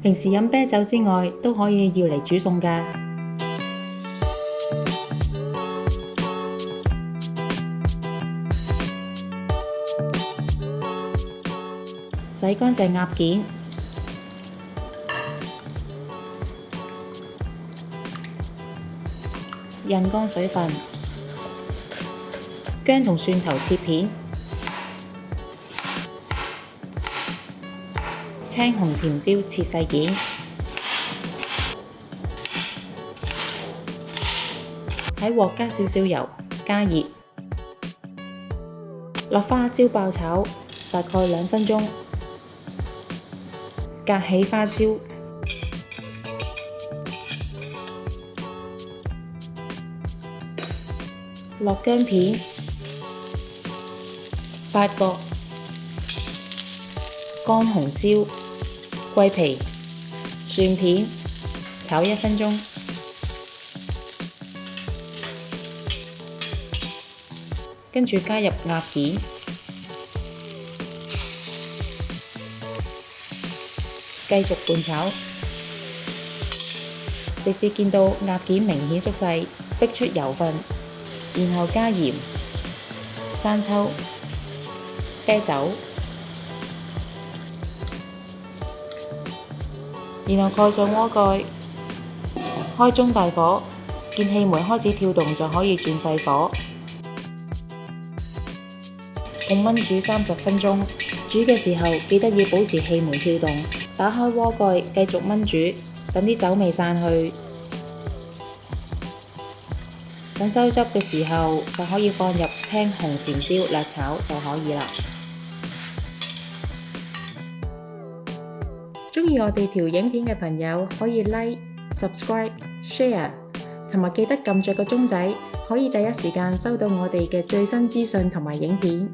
平時飲啤酒之外，都可以要嚟煮餸㗎。洗乾淨鴨件，印乾水分，薑同蒜頭切片，青紅甜椒切細件，喺鑊加少少油，加熱，落花椒爆炒，大概2分鐘，隔起花椒，落薑片、八角、乾紅椒、桂皮、蒜片，炒1分鐘，跟住加入鴨件，繼續拌炒，直至見到鴨件明顯縮細，逼出油分，然後加鹽、生抽、啤酒，然後蓋上鍋蓋，開中大火，見氣門開始跳動就可以轉細火，共燜煮30分鐘。煮嘅時候記得要保持氣門跳動，打開鍋蓋繼續燜煮，等啲酒味散去。等收汁嘅時候就可以放入青紅甜椒辣炒就可以啦。鍾意我哋條影片嘅朋友可以 like、subscribe、share， 同埋記得撳着個鐘仔，可以第一時間收到我哋嘅最新資訊同埋影片。